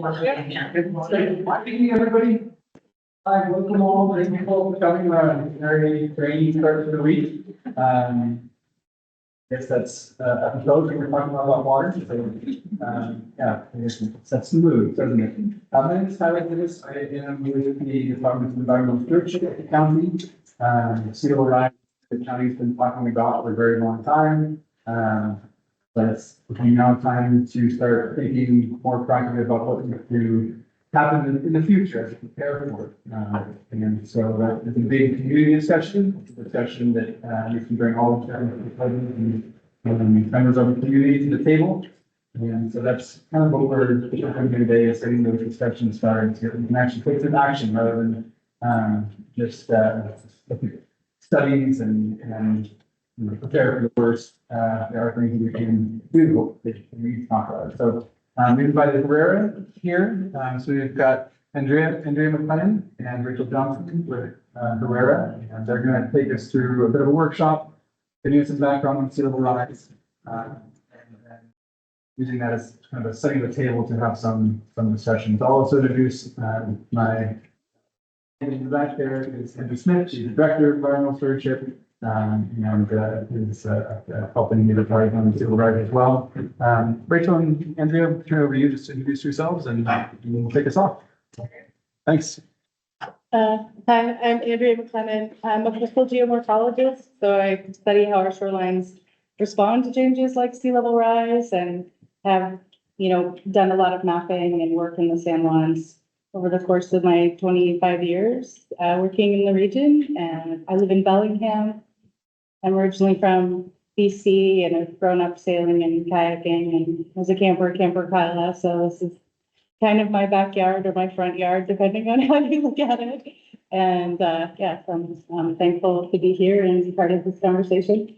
Good morning, everybody. Hi, welcome all. Thank you all for coming. Very rainy start to the week. Guess that's a joke. We're talking about water. So, yeah, I guess it sets the mood, doesn't it? My name is Tyler Davis. I am with the Department of Environmental Stewardship at the county. Sea level rise, the county's been talking about for a very long time. But it's becoming now time to start thinking more proactively about what we do happen in the future as we prepare for it. And so it's a big community discussion. It's a discussion that you can bring all of the members of the community to the table. And so that's kind of what we're doing today, is getting those discussions started so we can actually put some action rather than just studies and prepare for the worst. There are things we can do that we talk about. So we invited Herrera here. So we've got Andrea McLennan and Rachel Johnson with Herrera, and they're going to take us through a bit of a workshop, giving you some background on sea level rise, and using that as kind of a setting the table to have some discussions. I'll also introduce my in the back there is Andrew Smith. She's the director of environmental stewardship. And is helping me to target on the civil rights as well. Rachel and Andrea, I'll turn it over to you just to introduce yourselves and we'll take us off. Thanks. Hi, I'm Andrea McLennan. I'm a coastal geomorphologist, so I study how our shorelines respond to changes like sea level rise, and have, done a lot of mapping and work in the San Juans over the course of my 25 years working in the region. And I live in Bellingham. I'm originally from BC, and I've grown up sailing and kayaking and as a camper Kyla. So this is kind of my backyard or my front yard, depending on how you look at it. And yeah, so I'm thankful to be here and be part of this conversation.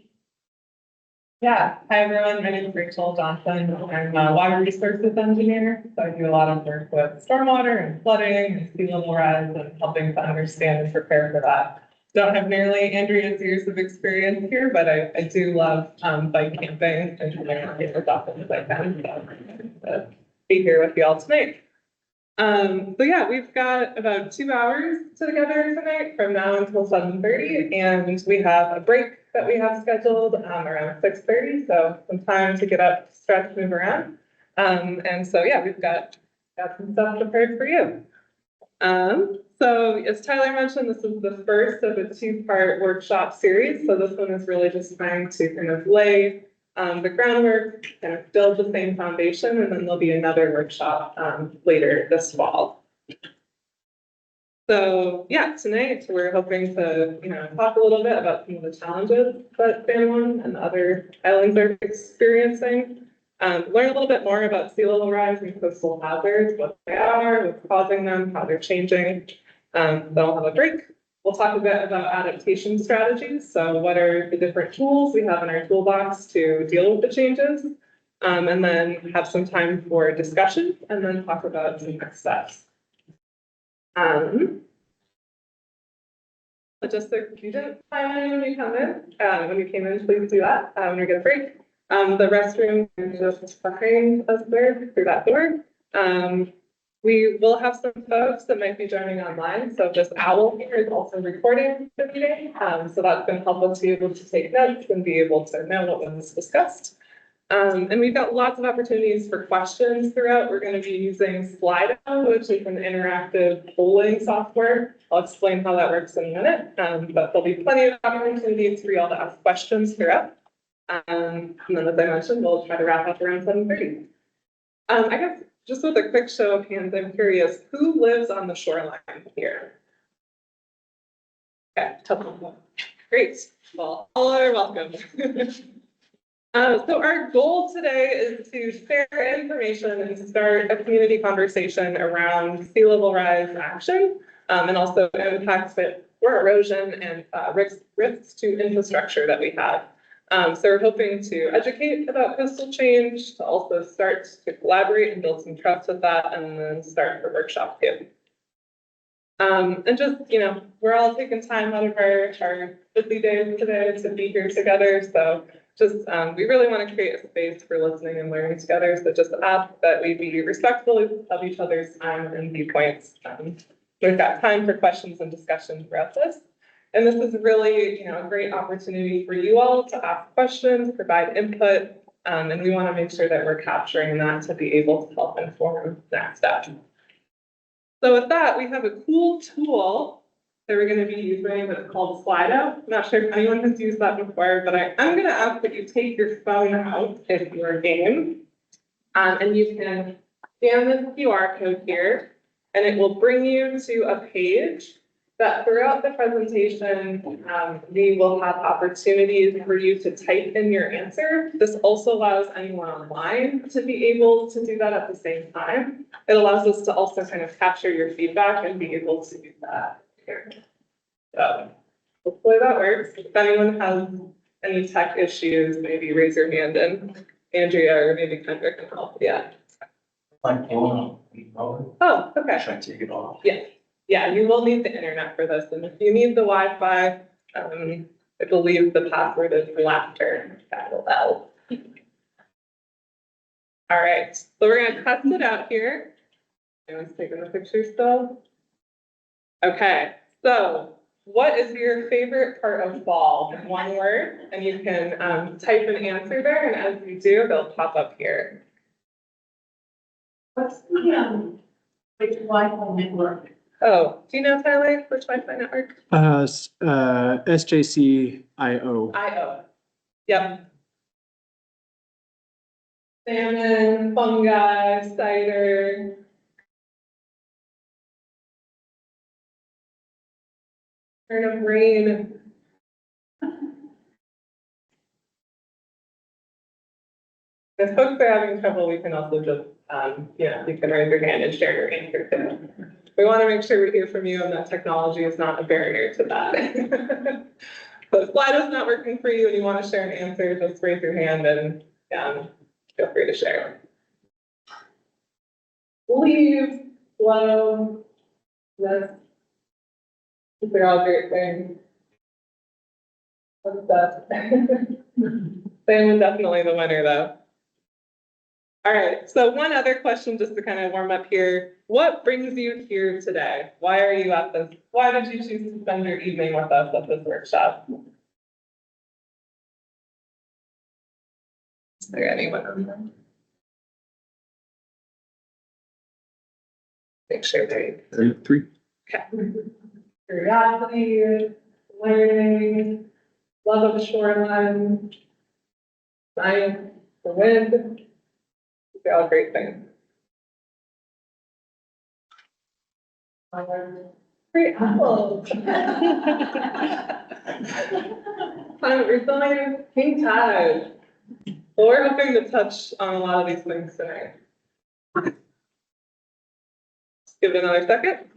Yeah, hi everyone, my name is Rachel Johnson. I'm a water resources engineer, so I do a lot of work with stormwater and flooding and sea level rise and helping to understand and prepare for that. Don't have nearly Andrea's years of experience here, but I do love bike camping and trying to get as often as I can. So be here with you all tonight. So yeah, we've got about 2 hours together tonight from now until 7:30, and we have a break that we have scheduled around 6:30. So some time to get up, stretch, move around. And so yeah, we've got some stuff prepared for you. So as Tyler mentioned, this is the first of a 2-part workshop series. So this one is really just trying to kind of lay the groundwork, kind of build the same foundation, and then there'll be another workshop later this fall. So yeah, tonight we're hoping to talk a little bit about some of the challenges that San Juan and other islands are experiencing. Learn a little bit more about sea level rise and coastal hazards, what they are, what's causing them, how they're changing. Then we'll have a break. We'll talk a bit about adaptation strategies. So what are the different tools we have in our toolbox to deal with the changes? And then have some time for discussion, and then talk about some next steps. Just so you didn't sign in when you come in, when you came in, please do that when we get a break. The restroom is just behind us there through that door. We will have some folks that might be joining online. So this owl here is also recording the meeting. So that's going to help us be able to take notes and be able to know what was discussed. And we've got lots of opportunities for questions throughout. We're going to be using Slido, which is an interactive polling software. I'll explain how that works in a minute. But there'll be plenty of opportunities for you all to ask questions throughout. And then, as I mentioned, we'll try to wrap up around 7:30. I guess just with a quick show of hands, I'm curious, who lives on the shoreline here? Okay, great. Well, all are welcome. So our goal today is to share information and start a community conversation around sea level rise action, and also impacts for erosion and risks to infrastructure that we have. So we're hoping to educate about coastal change, to also start to collaborate and build some trust with that, and then start the workshop too. And just, we're all taking time out of our busy days today to be here together. So just, we really want to create a space for listening and learning together. So just ask that we be respectful of each other's time and viewpoints. We've got time for questions and discussion throughout this. And this is really, a great opportunity for you all to ask questions, provide input, and we want to make sure that we're capturing that to be able to help inform next steps. So with that, we have a cool tool that we're going to be using that's called Slido. I'm not sure if anyone has used that before, but I'm going to ask that you take your phone out if you're game, and you can scan this QR code here, and it will bring you to a page that throughout the presentation, we will have opportunities for you to type in your answer. This also allows anyone online to be able to do that at the same time. It allows us to also kind of capture your feedback and be able to do that here. So hopefully that works. If anyone has any tech issues, maybe raise your hand and Andrea or maybe Kendra can help. Yeah. Oh, okay. Should I take it off? Yes. Yeah, you will need the internet for this, and if you need the Wi-Fi, I believe the password is laughter, capital L. All right, so we're gonna test it out here. Anyone's taking the picture still? Okay, so what is your favorite part of fall in one word? And you can type an answer there, and as you do, they'll pop up here. What's the, Wi-Fi network? Oh, do you know, Tyler, which Wi-Fi network? SJCIO. IO. Yep. Salmon, fungi, cider. Turn of rain. If folks are having trouble, we can also just, you can raise your hand and share your answer too. We want to make sure we hear from you and that technology is not a barrier to that. So if Slido's not working for you and you want to share an answer, just raise your hand and feel free to share. Leave, flow, this. They're all great things. What's that? Salmon definitely the winner though. All right, so one other question just to kind of warm up here. What brings you here today? Why are you at this? Why did you choose to spend your evening with us at this workshop? Is there anyone on there? Make sure they're 3. okay. Curiosity, learning, love of the shoreline, science, the wind. They're all great things. Great apples. Climate resilience, king tide. Well, we're hoping to touch on a lot of these things tonight. Just give it another second.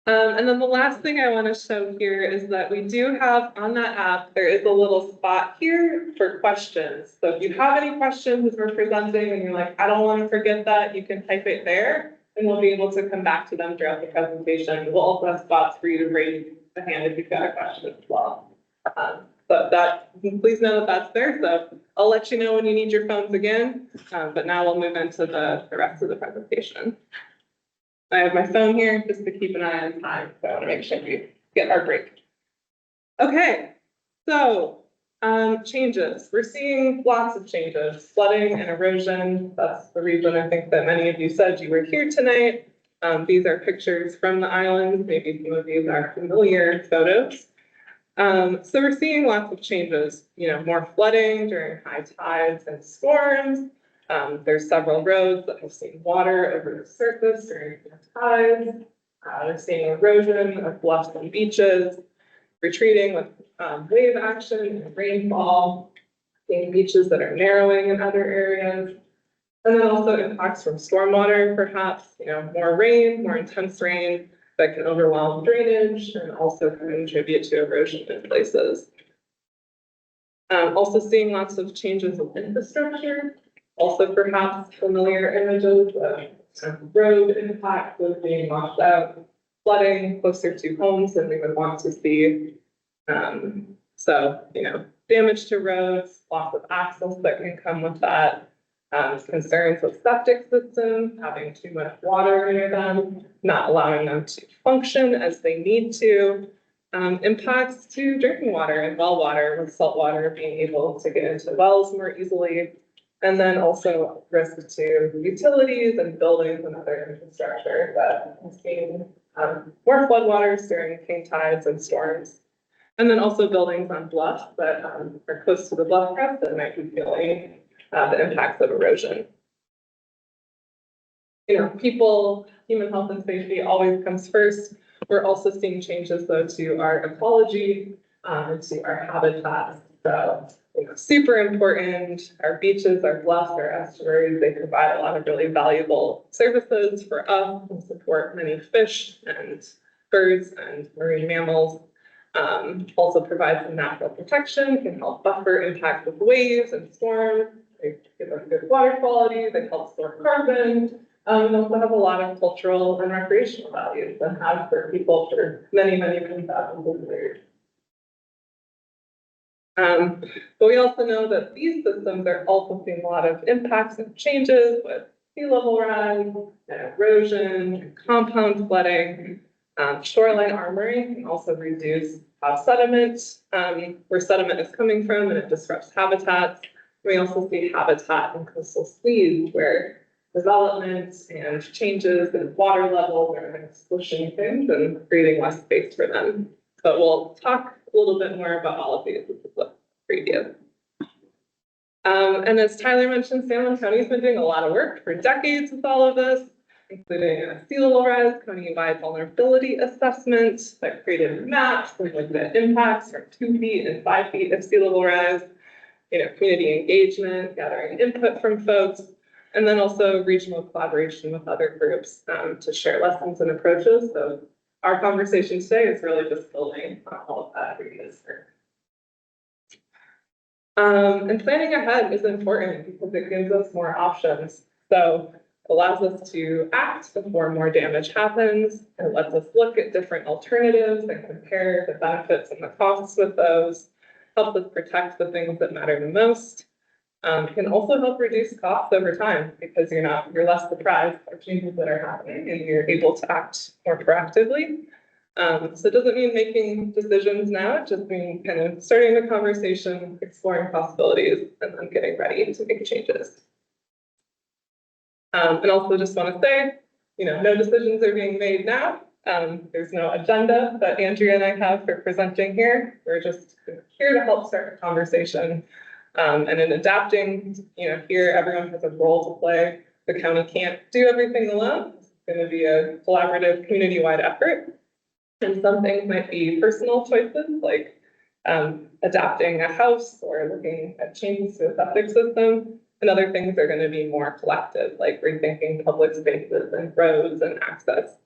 And then the last thing I want to show here is that we do have on that app, there is a little spot here for questions. So if you have any questions as we're presenting and you're like, I don't want to forget that, you can type it there and we'll be able to come back to them throughout the presentation. We'll also have spots for you to raise the hand if you've got a question as well. But please know that that's there. So I'll let you know when you need your phones again. But now we'll move into the rest of the presentation. I have my phone here just to keep an eye on time, so I want to make sure we get our break. Okay, so changes. We're seeing lots of changes, flooding and erosion. That's the reason I think that many of you said you were here tonight. These are pictures from the island. Maybe some of these are familiar photos. So we're seeing lots of changes, more flooding during high tides and storms. There's several roads that have seen water over the surface during tides. We're seeing erosion of bluffs and beaches, retreating with wave action and rainfall, seeing beaches that are narrowing in other areas. And then also impacts from stormwater, perhaps, more rain, more intense rain that can overwhelm drainage and also contribute to erosion in places. Also seeing lots of changes in infrastructure. Also perhaps familiar images of road impact with being washed out, flooding closer to homes than we would want to see. So, damage to roads, loss of access that can come with that, concerns with septic systems, having too much water near them, not allowing them to function as they need to, impacts to drinking water and well water, with salt water being able to get into wells more easily, and then also risk to utilities and buildings and other infrastructure that has seen more floodwaters during king tides and storms. And then also buildings on bluffs that are close to the bluff crest that might be feeling the impacts of erosion. You know, people, human health and safety always comes first. We're also seeing changes though to our ecology, to our habitats. So, you know, super important. Our beaches, our bluffs, our estuaries, they provide a lot of really valuable services for us and support many fish and birds and marine mammals. Also provide some natural protection, can help buffer impacts of waves and storms. They give us good water quality, they help store carbon, and also have a lot of cultural and recreational values and have for people for many, many, many thousands of years. But we also know that these systems are also seeing a lot of impacts and changes with sea level rise, and erosion, and compound flooding. Shoreline armoring can also reduce sediment, where sediment is coming from, and it disrupts habitats. We also see habitat in coastal sleeves where development and changes in water levels are kind of squishing things and creating less space for them. But we'll talk a little bit more about all of these in the preview. And as Tyler mentioned, San Juan County has been doing a lot of work for decades with all of this, including a sea level rise, county-wide vulnerability assessment that created maps and looked at impacts from 2 feet and 5 feet of sea level rise, you know, community engagement, gathering input from folks, and then also regional collaboration with other groups to share lessons and approaches. So our conversation today is really just building on all of that previous work. And planning ahead is important because it gives us more options. So it allows us to act before more damage happens. It lets us look at different alternatives and compare the benefits and the costs with those. Helps us protect the things that matter the most. Can also help reduce costs over time because you're less surprised by changes that are happening and you're able to act more proactively. So it doesn't mean making decisions now, it just means kind of starting the conversation, exploring possibilities, and then getting ready to make changes. And also just want to say, you know, no decisions are being made now. There's no agenda that Andrea and I have for presenting here. We're just here to help start a conversation. And in adapting, you know, here everyone has a role to play. The county can't do everything alone. It's going to be a collaborative community-wide effort. And some things might be personal choices like adapting a house or looking at changes to a septic system. And other things are going to be more collective, like rethinking public spaces and roads and access.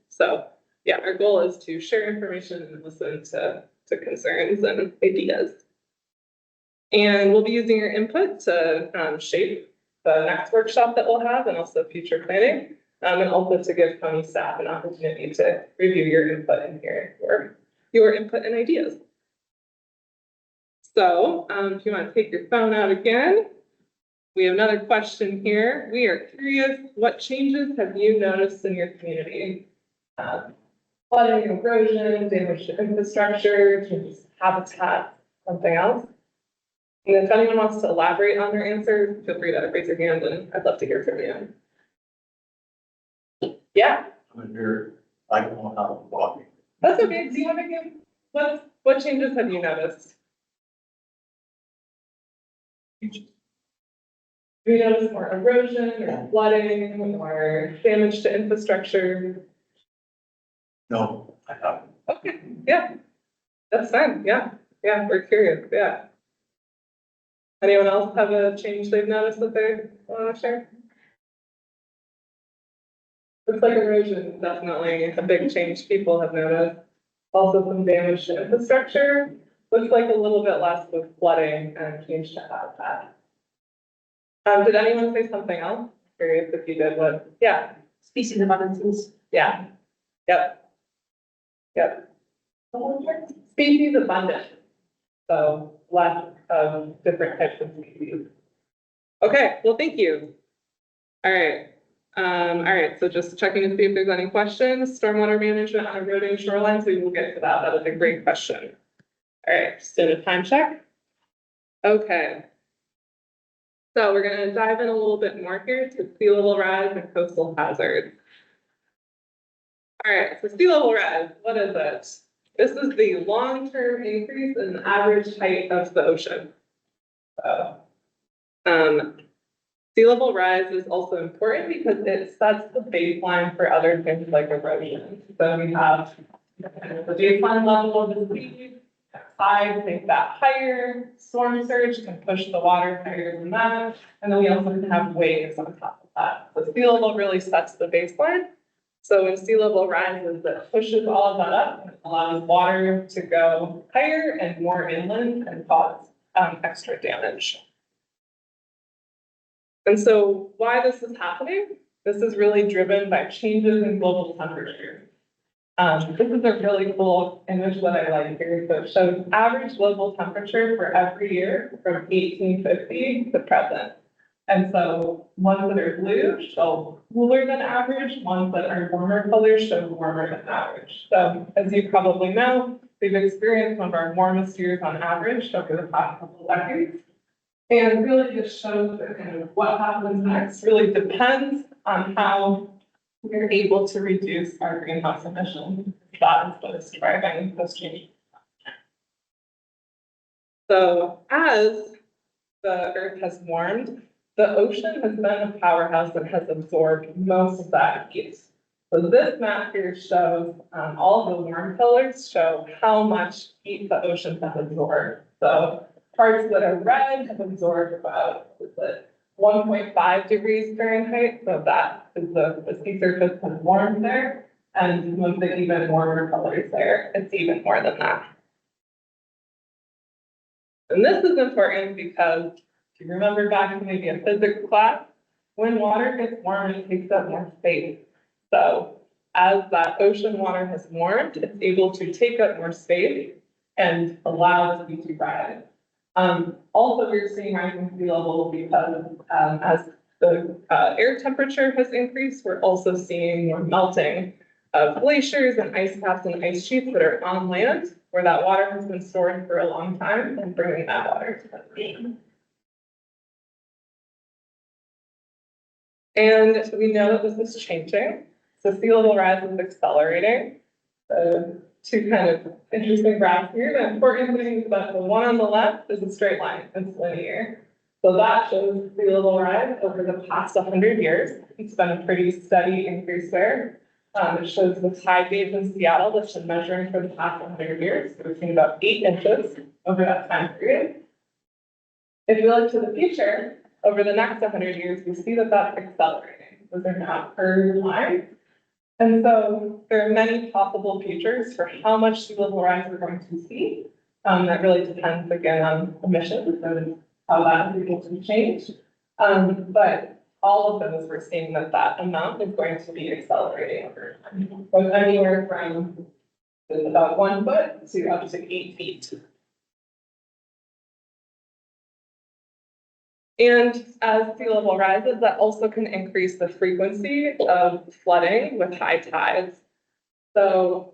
So yeah, our goal is to share information and listen to concerns and ideas. And we'll be using your input to shape the next workshop that we'll have and also future planning. And also to give county staff an opportunity to review your input and hear your input and ideas. So if you want to take your phone out again, we have another question here. We are curious, what changes have you noticed in your community? Flooding, erosion, damage to infrastructure, changes to habitat, something else? And if anyone wants to elaborate on their answer, feel free to raise your hand and I'd love to hear from you. Yeah. I'm here, I don't know how to walk. That's okay. Do you want to give, what changes have you noticed? Do you notice more erosion or flooding or damage to infrastructure? No, I haven't. Okay, yeah, that's fine. Yeah, we're curious. Yeah. Anyone else have a change they've noticed that they want to share? Looks like erosion is definitely a big change people have noticed. Also some damage to infrastructure. Looks like a little bit less with flooding and change to habitat. Did anyone say something else? Curious if you did what? Yeah. Species abundances. Yeah. Yep. Species abundant. So less of different types of species. Okay, well, thank you. All right. All right, so just checking to see if there's any questions. Stormwater management on eroding shorelines, we will get to that. That was a great question. All right, just did a time check. Okay. So we're gonna dive in a little bit more here to sea level rise and coastal hazards. All right, so sea level rise, what is it? This is the long-term increase in the average height of the ocean. So, sea level rise is also important because it sets the baseline for other things like erosion. So we have the baseline level of the sea, tide make that higher, storm surge can push the water higher than that, and then we also can have waves on top of that. So sea level really sets the baseline. So when sea level rises, it pushes all of that up and allows water to go higher and more inland and cause extra damage. And so why this is happening? This is really driven by changes in global temperature. This is a really cool image that I like here. So it shows average global temperature for every year from 1850 to present. And so ones that are blue show cooler than average, ones that are warmer colors show warmer than average. So as you probably know, we've experienced one of our warmest years on average over the past couple of decades. And really just shows that kind of what happens next really depends on how we're able to reduce our greenhouse emissions. That is what is driving this change. So as the Earth has warmed, the ocean has been a powerhouse that has absorbed most of that heat. So this map here shows all of the warm colors show how much heat the ocean has absorbed. So parts that are red have absorbed about 1.5 degrees Fahrenheit. So that is the sea surface has warmed there. And with the even warmer colors there, it's even more than that. And this is important because if you remember back to maybe a physics class, when water gets warm, it takes up more space. So as that ocean water has warmed, it's able to take up more space and allow the sea to rise. Also, we're seeing rising sea level because as the air temperature has increased, we're also seeing more melting of glaciers and ice caps and ice sheets that are on land where that water has been stored for a long time and bringing that water to the ocean. And we know that this is changing. So sea level rise is accelerating. Two kind of interesting graphs here. The important thing is that the one on the left is a straight line, it's linear. So that shows sea level rise over the past 100 years. It's been a pretty steady increase there. It shows the tide gauge in Seattle that's been measuring for the past 100 years. So we've seen about 8 inches over that time period. If you look to the future, over the next 100 years, we see that that's accelerating. Those are now curved lines. And so there are many possible futures for how much sea level rise we're going to see. That really depends again on emissions and how that is able to change. But all of those, we're seeing that that amount is going to be accelerating over time. So anywhere from about 1 foot to up to 8 feet. And as sea level rises, that also can increase the frequency of flooding with high tides. So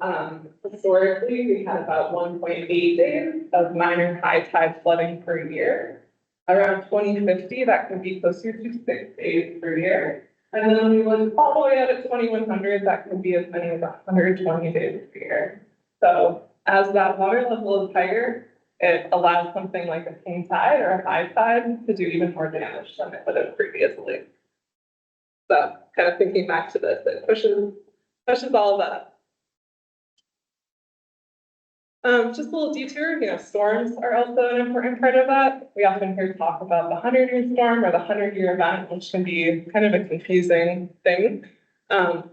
historically, we had about 1.8 days of minor high tide flooding per year. Around 2050, that could be closer to 6 days per year. And then when we look all the way out at 2100, that could be as many as 120 days per year. So as that water level is higher, it allows something like a king tide or a high tide to do even more damage than it would have previously. So kind of thinking back to this, it pushes all of that up. Just a little detour, storms are also an important part of that. We often hear talk about the 100-year storm or the 100-year event, which can be kind of a confusing thing.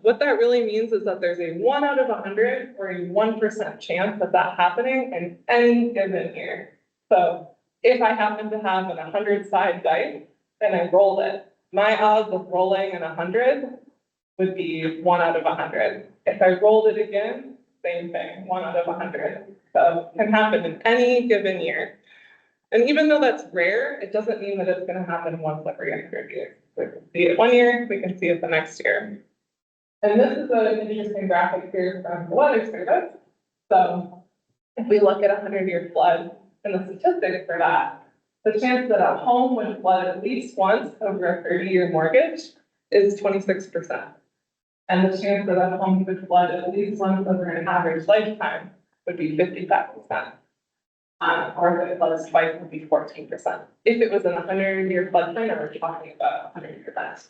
What that really means is that there's a 1 out of 100 or a 1% chance of that happening in any given year. So if I happen to have an 100-side dice and I rolled it, my odds of rolling an 100 would be 1 out of 100. If I rolled it again, same thing, 1 out of 100. So can happen in any given year. And even though that's rare, it doesn't mean that it's gonna happen once every 100 years. We can see it one year, we can see it the next year. And this is an interesting graphic here from the Weather Service. So if we look at a 100-year flood and the statistics for that, the chance that a home would flood at least once over a 30-year mortgage is 26%. And the chance that a home would flood at least once over an average lifetime would be 55%. Or if it floods twice, would be 14%. If it was in a 100-year floodplain, we're talking about 100-year events.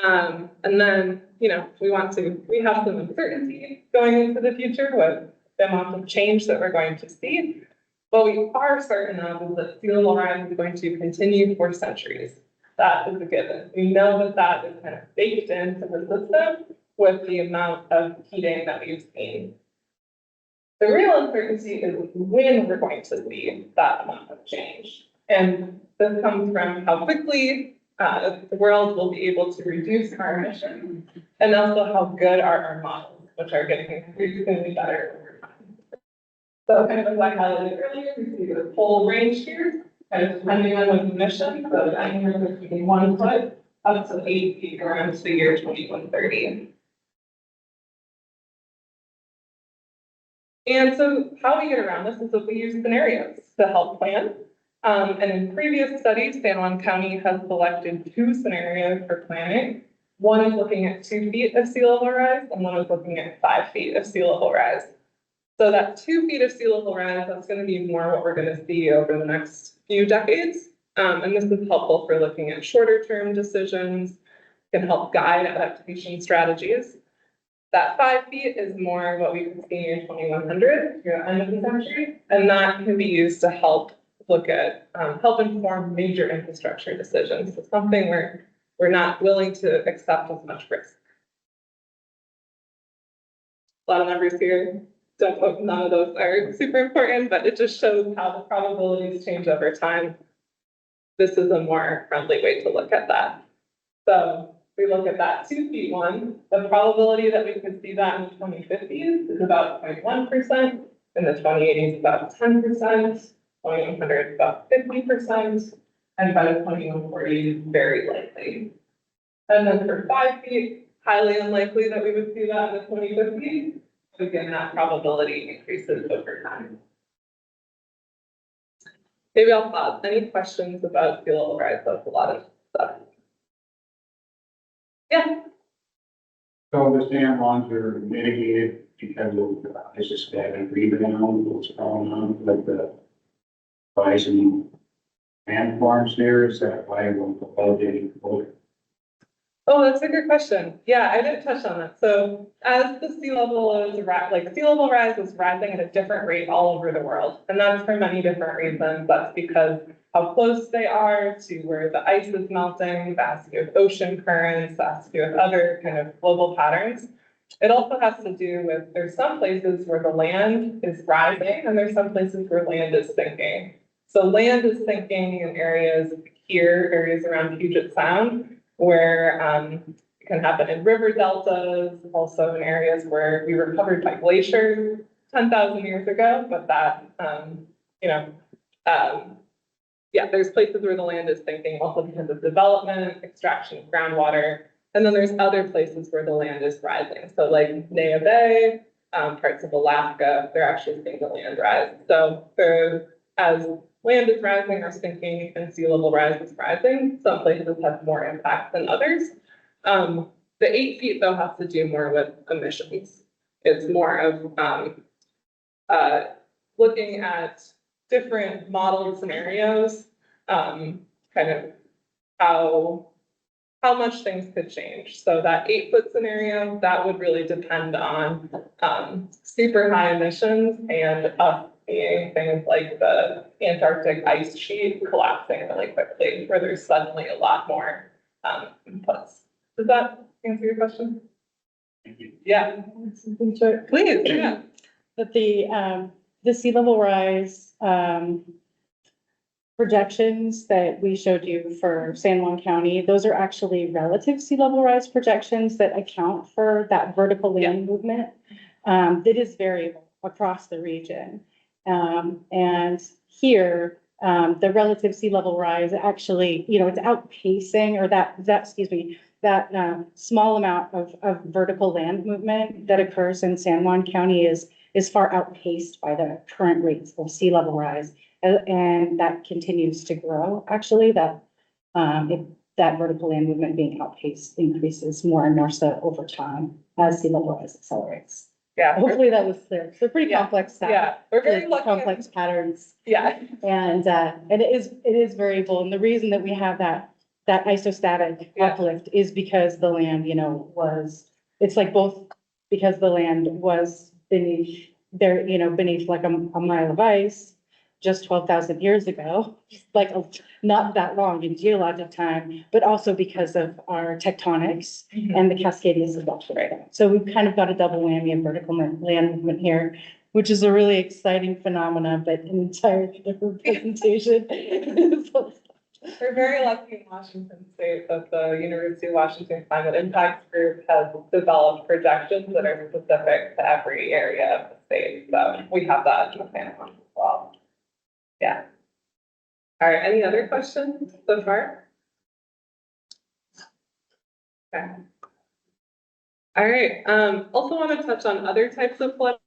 And then, we have some uncertainty going into the future with the amount of change that we're going to see. What we are certain of is that sea level rise is going to continue for centuries. That is a given. We know that that is kind of baked into the system with the amount of heating that we've seen. The real uncertainty is when we're going to see that amount of change. And this comes from how quickly the world will be able to reduce our emissions, and also how good are our models, which are getting increasingly better over time. So kind of as I highlighted earlier, we see the whole range here, kind of depending on what emission, so anywhere between 1 foot up to 8 feet around the year 2130. And so how we get around this is that we use scenarios to help plan. And in previous studies, San Juan County has selected 2 scenarios for planning. One is looking at 2 feet of sea level rise, and one is looking at 5 feet of sea level rise. So that 2 feet of sea level rise, that's going to be more what we're going to see over the next few decades. And this is helpful for looking at shorter term decisions, can help guide adaptation strategies. That 5 feet is more what we can see in 2100, through the end of the century, and that can be used to help look at, help inform major infrastructure decisions. It's something where we're not willing to accept as much risk. A lot of numbers here. Don't hope none of those are super important, but it just shows how the probabilities change over time. This is a more friendly way to look at that. So we look at that 2 feet one, the probability that we could see that in the 2050s is about 0.1%, in the 2080s about 10%, 2100 about 50%, and by the 2140s very likely. And then for 5 feet, highly unlikely that we would see that in the 2050s. Again, that probability increases over time. Maybe I'll pause. Any questions about sea level rise? That's a lot of stuff. Yeah. So the San Juans are mitigated because of this static rebound, what's going on with the bison and farms there, is that why we're proposing? Oh, that's a good question. Yeah, I didn't touch on that. So as the sea level is sea level rise is rising at a different rate all over the world. And that's for many different reasons. That's because how close they are to where the ice is melting, that has to do with ocean currents, that has to do with other kind of global patterns. It also has to do with, there's some places where the land is rising and there's some places where land is sinking. So land is sinking in areas here, areas around Puget Sound, where it can happen in river deltas, also in areas where we were covered by glaciers 10,000 years ago, but that, yeah, there's places where the land is sinking also because of development, extraction of groundwater, and then there's other places where the land is rising. So like Nea Bay, parts of Alaska, they're actually seeing the land rise. So as land is rising or sinking and sea level rise is rising, some places have more impact than others. The 8 feet though has to do more with emissions. It's more of looking at different modeled scenarios, kind of how much things could change. So that 8-foot scenario, that would really depend on super high emissions and us seeing things like the Antarctic ice sheet collapsing really quickly, where there's suddenly a lot more inputs. Does that answer your question? Yeah. Please, yeah. But the sea level rise, projections that we showed you for San Juan County, those are actually relative sea level rise projections that account for that vertical land movement. That is variable across the region. And here, the relative sea level rise actually, it's outpacing, or that small amount of vertical land movement that occurs in San Juan County is far outpaced by the current rates of sea level rise. And that continues to grow, actually, that vertical land movement being outpaced increases more and more so over time as sea level rise accelerates. Yeah. Hopefully that was clear. So pretty Yeah. complex stuff. Yeah, we're very Really lucky. complex patterns. Yeah. And it is variable. And the reason that we have that isostatic Yeah. uplift is because the land, it's like both, because the land was beneath beneath like a mile of ice just 12,000 years ago, like not that long in geologic time, but also because of our tectonics and the Cascadian subduction right now. So we've kind of got a double whammy of vertical land movement here, which is a really exciting phenomenon, but an entirely different presentation. We're very lucky in Washington State that the University of Washington Climate Impact Group has developed projections that are specific to every area of the state. So we have that in the San Juan as well. Yeah. All right, any other questions so far? Okay. All right, also want to touch on other types of flooding